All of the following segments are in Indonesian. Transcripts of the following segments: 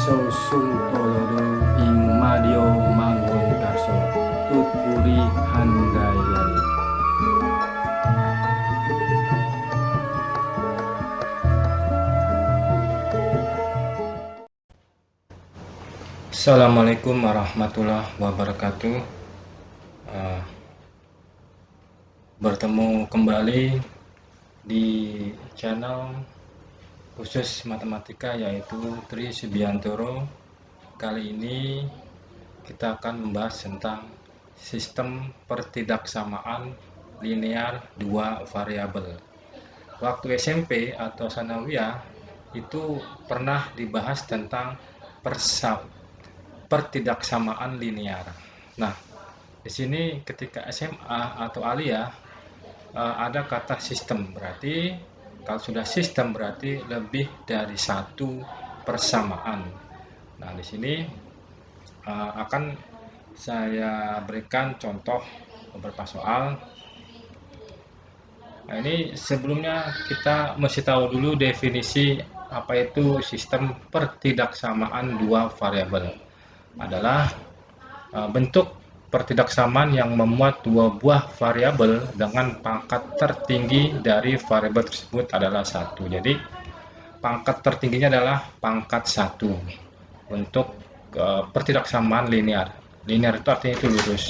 Karso Suntolodo ing Madya Mangkunkarso tutpuri handayani. Assalamualaikum warahmatullahi wabarakatuh. Bertemu kembali di channel khusus matematika yaitu Tri Subiantoro. Kali ini kita akan membahas tentang sistem pertidaksamaan linear dua variabel. Waktu SMP atau sanawiyah itu pernah dibahas tentang pertidaksamaan linear. Nah, di sini ketika SMA atau aliyah ada kata sistem, berarti kalau sudah sistem berarti lebih dari satu persamaan. Nah, di sini akan saya berikan contoh beberapa soal. Nah, ini sebelumnya kita mesti tahu dulu definisi apa itu sistem pertidaksamaan dua variabel. Adalah bentuk pertidaksamaan yang memuat dua buah variabel dengan pangkat tertinggi dari variabel tersebut adalah 1. Jadi pangkat tertingginya adalah pangkat 1 untuk pertidaksamaan linear. Linear itu artinya itu lurus.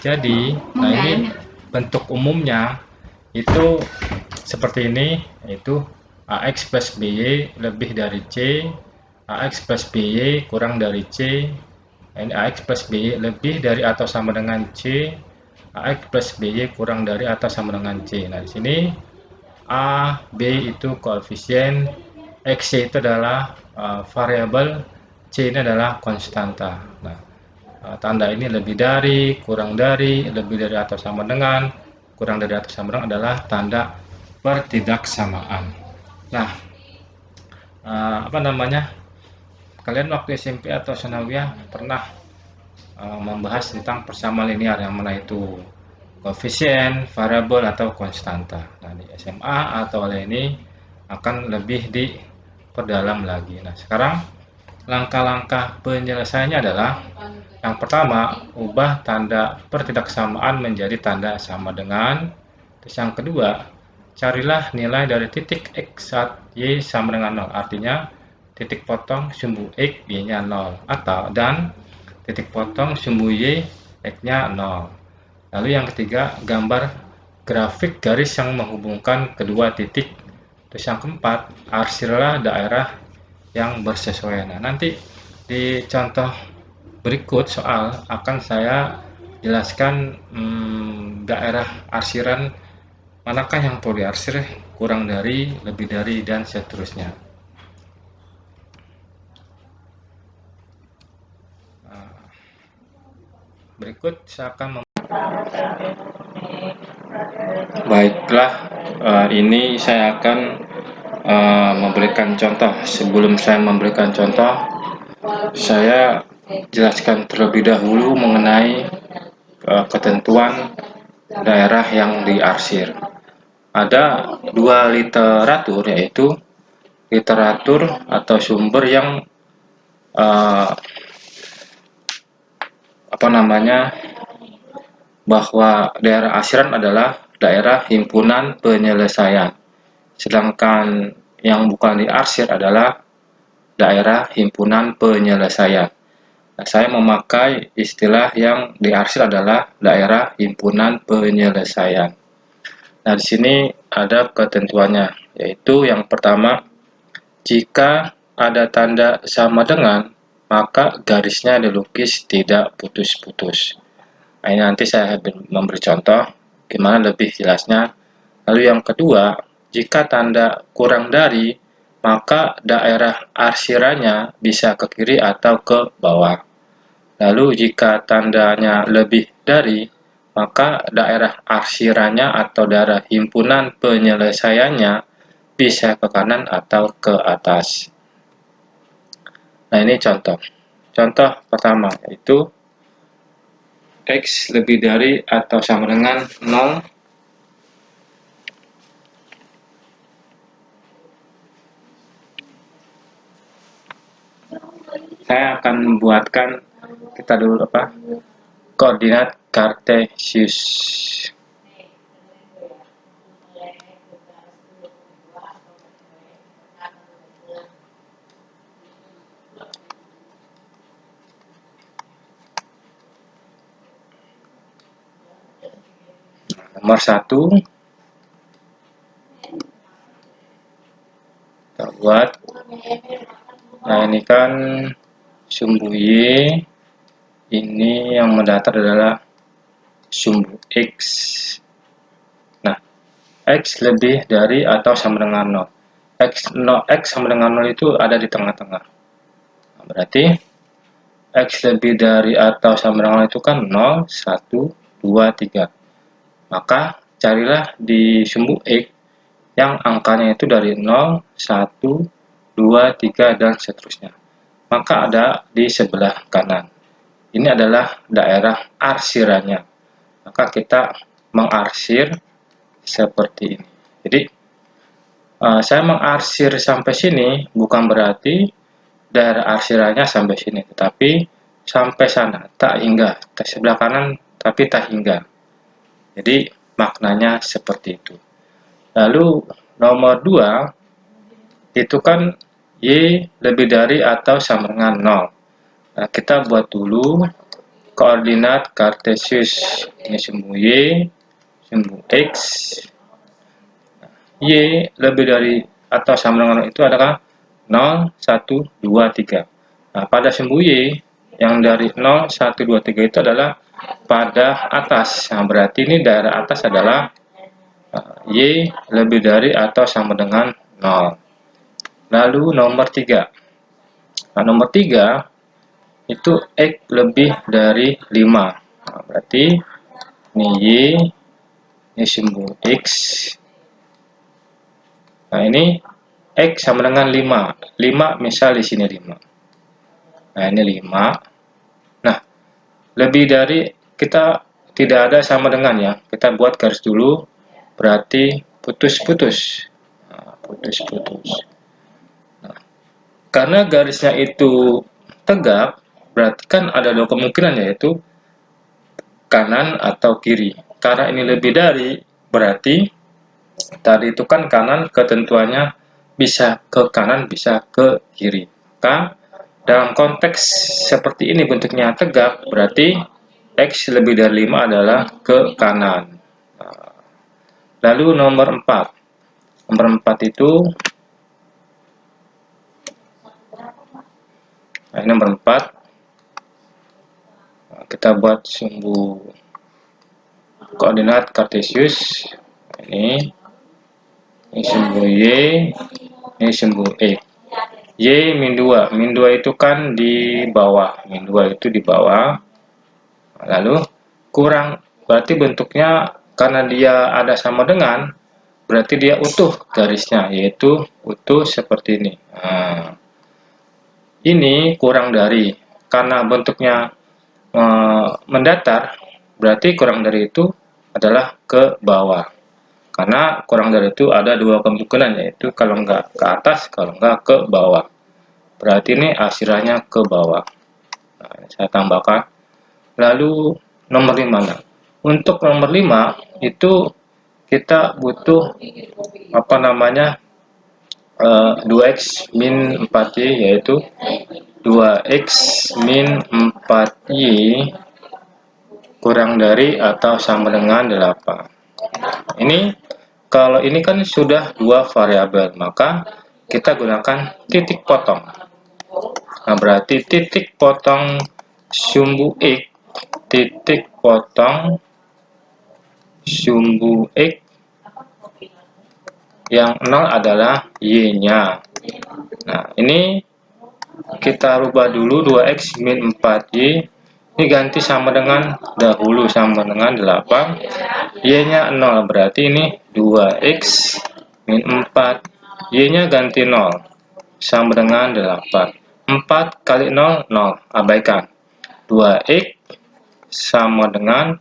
Jadi, nah ini bentuk umumnya itu seperti ini, yaitu AX plus BY lebih dari C, AX plus BY kurang dari C, ini AX plus BY lebih dari atau sama dengan C, AX plus BY kurang dari atau sama dengan C. Nah, di sini A, B itu koefisien, X itu adalah variabel, C ini adalah konstanta. Nah, tanda ini lebih dari, kurang dari, lebih dari atau sama dengan, kurang dari atau sama dengan adalah tanda pertidaksamaan. Nah, kalian waktu SMP atau sanawiyah pernah membahas tentang persamaan linear yang mana itu koefisien, variabel atau konstanta. Nah, di SMA atau ini akan lebih diperdalam lagi. Nah, sekarang langkah-langkah penyelesaiannya adalah yang pertama, ubah tanda pertidaksamaan menjadi tanda sama dengan. Terus yang kedua, carilah nilai dari titik X saat Y sama dengan 0. Artinya titik potong sumbu X Y-nya 0 dan titik potong sumbu Y X-nya 0. Lalu yang ketiga, gambar grafik garis yang menghubungkan kedua titik. Terus yang keempat, arsirlah daerah yang bersesuaian. Nah, nanti di contoh berikut soal akan saya jelaskan daerah arsiran manakah yang perlu diarsir, kurang dari, lebih dari, dan seterusnya. Berikut saya akan Baiklah, ini saya akan memberikan contoh. Sebelum saya memberikan contoh, saya jelaskan terlebih dahulu mengenai ketentuan daerah yang diarsir. Ada dua literatur, yaitu literatur atau sumber yang bahwa daerah arsiran adalah daerah himpunan penyelesaian, sedangkan yang bukan diarsir adalah daerah himpunan penyelesaian. Nah, saya memakai istilah yang diarsir adalah daerah himpunan penyelesaian. Nah, di sini ada ketentuannya, yaitu yang pertama, jika ada tanda sama dengan, maka garisnya dilukis tidak putus-putus. Nah, ini nanti saya memberi contoh gimana lebih jelasnya. Lalu yang kedua, jika tanda kurang dari, maka daerah arsirannya bisa ke kiri atau ke bawah. Lalu jika tandanya lebih dari, maka daerah arsirannya atau daerah himpunan penyelesaiannya bisa ke kanan atau ke atas. Nah, ini contoh. Contoh pertama yaitu X lebih dari atau sama dengan 0 . saya akan membuatkan kita dulu koordinat Kartesius. Nomor 1 kita buat. Nah, ini kan sumbu Y, ini yang mendatar adalah sumbu X. Nah, X lebih dari atau sama dengan 0. X sama dengan 0 itu ada di tengah-tengah. Nah, berarti X lebih dari atau sama dengan 0 itu kan 0, 1, 2, 3. Maka carilah di sumbu X yang angkanya itu dari 0, 1, 2, 3, dan seterusnya. Maka ada di sebelah kanan. Ini adalah daerah arsirannya. Maka kita mengarsir seperti ini. Jadi saya mengarsir sampai sini bukan berarti daerah arsirannya sampai sini, tetapi sampai sana, tak hingga. Sebelah kanan tapi tak hingga. Jadi maknanya seperti itu. Lalu nomor 2 itu kan Y lebih dari atau sama dengan 0. Nah, kita buat dulu koordinat Kartesius. Ini sumbu Y, sumbu X. Y lebih dari atau sama dengan 0 itu adalah 0, 1, 2, 3. Nah, pada sumbu Y yang dari 0, 1, 2, 3 itu adalah pada atas. Nah, berarti ini daerah atas adalah Y lebih dari atau sama dengan 0. Lalu nomor 3. Nah, nomor 3 itu X lebih dari 5. Nah, berarti ini Y, ini sumbu X. Nah, ini X sama dengan 5. 5 misal di sini 5. Nah, ini 5. Nah, lebih dari kita tidak ada sama dengan ya. Kita buat garis dulu. Berarti putus-putus. Nah, putus-putus. Nah, karena garisnya itu tegak, berarti kan ada dua kemungkinan, yaitu kanan atau kiri. Karena ini lebih dari, berarti tadi itu kan kanan, ketentuannya bisa ke kanan, bisa ke kiri. Maka dalam konteks seperti ini bentuknya tegak, berarti X lebih dari 5 adalah ke kanan. Lalu nomor 4. Nomor 4 itu, nah, ini nomor 4. Kita buat sumbu koordinat Kartesius. Ini sumbu Y, ini sumbu X. Y min 2. Min 2 itu kan di bawah. Min 2 itu di bawah. Lalu kurang, berarti bentuknya karena dia ada sama dengan, berarti dia utuh garisnya, yaitu utuh seperti ini. Nah, ini kurang dari, karena bentuknya mendatar, berarti kurang dari itu adalah ke bawah. Karena kurang dari itu ada dua kemungkinan, yaitu kalau nggak ke atas, kalau nggak ke bawah. Berarti ini arsirannya ke bawah. Nah, saya tambahkan. Lalu nomor 5. Untuk nomor 5 itu kita butuh 2x min 4y, yaitu 2x min 4y kurang dari atau sama dengan 8. Ini kalau ini kan sudah dua variabel, maka kita gunakan titik potong. Nah, berarti titik potong sumbu X, titik potong sumbu X yang 0 adalah Y-nya. Nah, ini kita rubah dulu 2x min 4y. Ini ganti sama dengan dahulu sama dengan 8. Y-nya 0, berarti ini 2x min 4. Y-nya ganti 0 sama dengan 8. 4 kali 0, 0. Abaikan. 2x sama dengan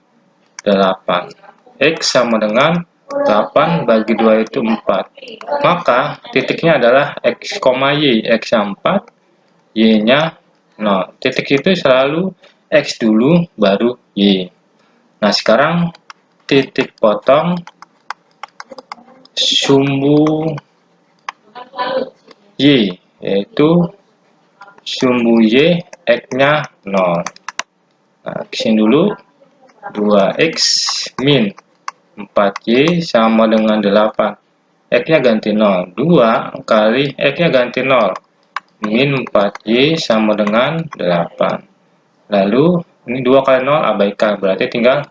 8. X sama dengan 8 bagi 2 itu 4. Maka titiknya adalah X, Y. X-nya 4, Y-nya 0. Titik itu selalu X dulu baru Y. Nah, sekarang titik potong sumbu Y, yaitu sumbu Y X-nya 0. Nah, kesini dulu 2X min 4Y sama dengan 8. X-nya ganti 0. 2 kali X-nya ganti 0. Min 4Y sama dengan 8. Lalu, ini 2 kali 0 abaikan. Berarti tinggal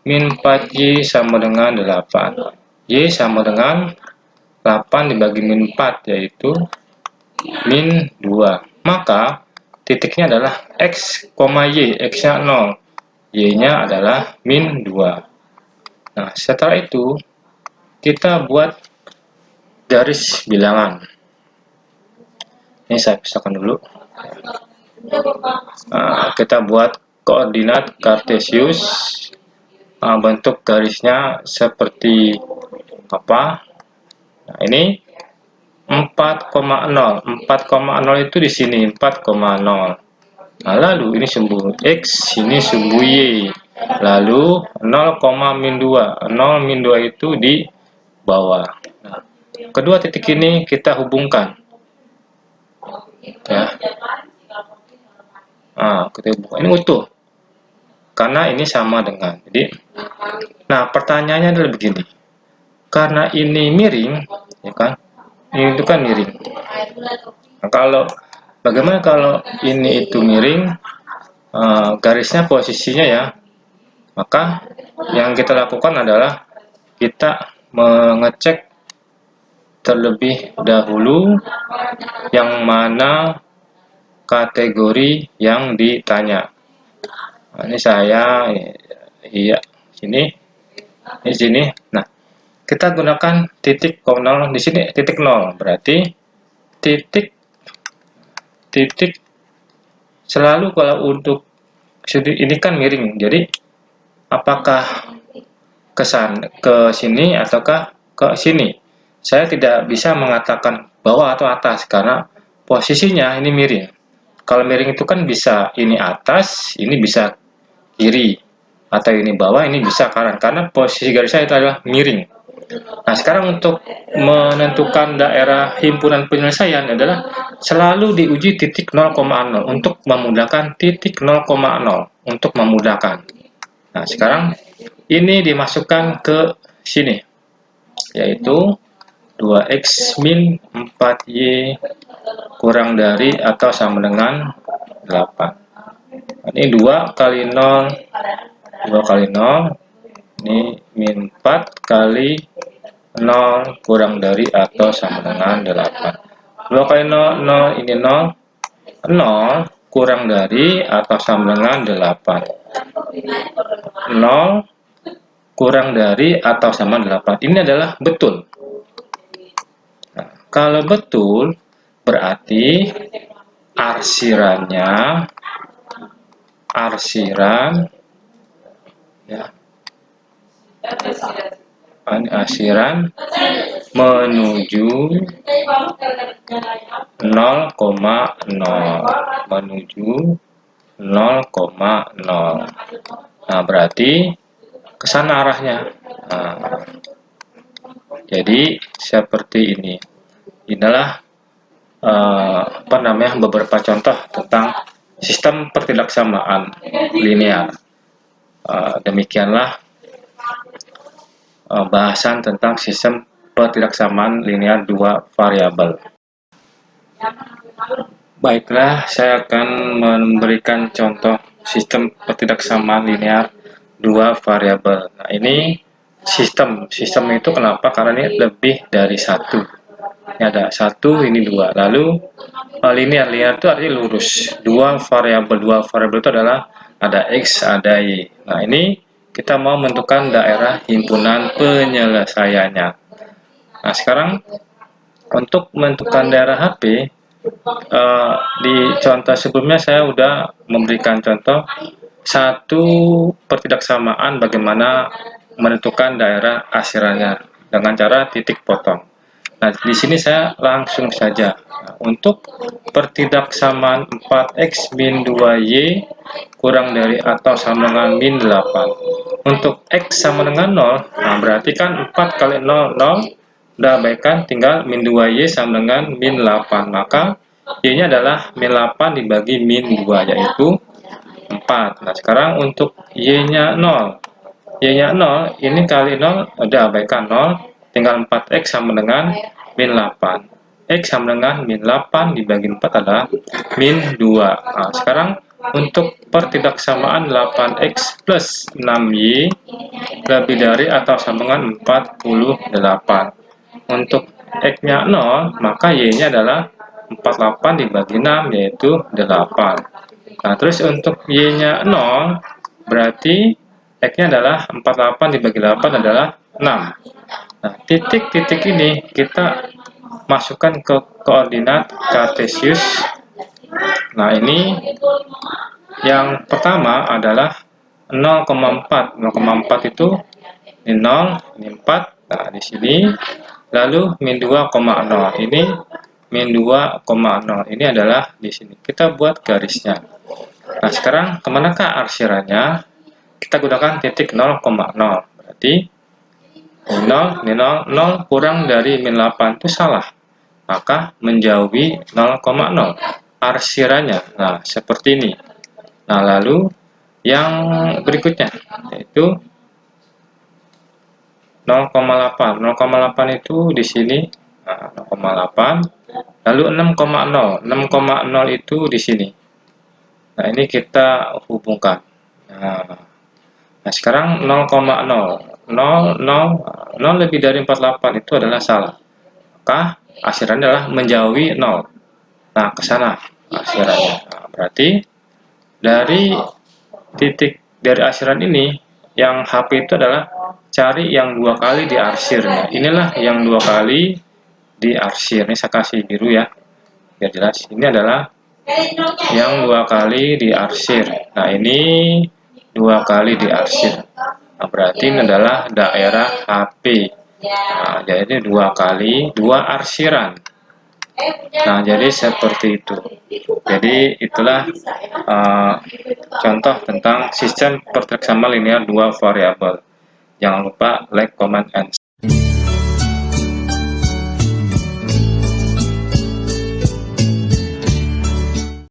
min 4Y sama dengan 8. Y sama dengan 8 dibagi min 4, yaitu min 2. Maka, titiknya adalah X, Y. X-nya 0. Y-nya adalah min 2. Nah, setelah itu, kita buat garis bilangan. Ini saya pisahkan dulu. Nah, kita buat koordinat kartesius. Bentuk garisnya seperti apa? Nah, ini 4,0. 4,0 itu di sini 4,0. Nah, lalu ini sumbu X, ini sumbu Y. Lalu 0, min 2. 0 min 2 itu di bawah. Nah, kedua titik ini kita hubungkan. Ya. Nah, kita hubungkan. Ini utuh. Karena ini sama dengan. Jadi, nah pertanyaannya adalah begini. Karena ini miring, ya kan? Ini itu kan miring. Nah, bagaimana kalau ini itu miring, garisnya posisinya ya, maka yang kita lakukan adalah kita mengecek terlebih dahulu yang mana kategori yang ditanya. Nah, ini saya, iya, sini, di sini. Nah, kita gunakan titik 0 di sini, titik 0. Berarti titik selalu kalau untuk ini kan miring. Jadi apakah ke sini ataukah ke sini? Saya tidak bisa mengatakan bawah atau atas karena posisinya ini miring. Kalau miring itu kan bisa ini atas, ini bisa kiri, atau ini bawah, ini bisa kanan. Karena posisi garisnya itu adalah miring. Nah, sekarang untuk menentukan daerah himpunan penyelesaian adalah selalu diuji titik 0,0 untuk memudahkan titik 0,0 untuk memudahkan. Nah, sekarang ini dimasukkan ke sini, yaitu 2X min 4Y kurang dari atau sama dengan 8. Ini 2 kali 0, 2 kali 0, ini min 4 kali 0 kurang dari atau sama dengan 8. 2 kali 0, 0, ini 0, 0 kurang dari atau sama dengan 8. 0 kurang dari atau sama 8. Ini adalah betul. Nah, kalau betul, berarti arsiran ya, arsiran menuju 0,0 menuju 0,0. Nah, berarti ke sana arahnya. Nah, jadi seperti ini. Inilah beberapa contoh tentang sistem pertidaksamaan linear. Demikianlah bahasan tentang sistem pertidaksamaan linear dua variabel. Baiklah, saya akan memberikan contoh sistem pertidaksamaan linear dua variabel. Nah, ini sistem itu kenapa? Karena ini lebih dari satu. Ini ada satu, ini dua. Lalu linear itu artinya lurus. Dua variabel itu adalah ada X, ada Y. Nah, ini kita mau menentukan daerah himpunan penyelesaiannya. Nah, sekarang untuk menentukan daerah HP, di contoh sebelumnya saya sudah memberikan contoh satu pertidaksamaan bagaimana menentukan daerah arsirannya dengan cara titik potong. Nah, di sini saya langsung saja. Nah, untuk pertidaksamaan 4x min 2y kurang dari atau sama dengan min 8. Untuk x sama dengan 0, nah berarti kan 4 kali 0, 0. Udah abaikan, tinggal min 2y sama dengan min 8. Maka y-nya adalah min 8 dibagi min 2, yaitu 4. Nah, sekarang untuk y-nya 0. Y-nya 0, ini kali 0, udah abaikan 0, tinggal 4x sama dengan min 8. X sama dengan min 8 dibagi 4 adalah min 2. Nah, sekarang untuk pertidaksamaan 8x plus 6y lebih dari atau sama dengan 48. Untuk x-nya 0, maka y-nya adalah 48 dibagi 6, yaitu 8. Nah, terus untuk y-nya 0, berarti x-nya adalah 48 dibagi 8 adalah 6. Nah, titik-titik ini kita masukkan ke koordinat kartesius. Nah, ini yang pertama adalah 0,4. 0,4 itu ini 0, ini 4. Nah, di sini. Lalu min 2,0. Ini min 2,0. Ini adalah di sini. Kita buat garisnya. Nah, sekarang kemanakah arsirannya? Kita gunakan titik 0,0. Berarti 0, 0 kurang dari min 8 itu salah. Maka menjauhi 0,0 arsirannya. Nah, seperti ini. Nah, lalu yang berikutnya yaitu 0,8. 0,8 itu di sini. Nah, 0,8. Lalu 6,0. 6,0 itu di sini. Nah, ini kita hubungkan. Nah, sekarang 0,0. 0 lebih dari 48 itu adalah salah. Maka arsirannya adalah menjauhi 0. Nah, ke sana arsirannya. Nah, berarti dari titik dari arsiran ini, yang HP itu adalah cari yang 2 kali diarsirnya. Inilah yang 2 kali diarsir. Ini saya kasih biru ya, biar jelas. Ini adalah yang 2 kali diarsir. Nah, ini 2 kali diarsir. Nah, berarti ini adalah daerah HP. Nah, jadi 2 kali 2 arsiran. Nah, jadi seperti itu. Jadi itulah contoh tentang sistem pertidaksamaan linear 2 variabel. Jangan lupa like, comment, and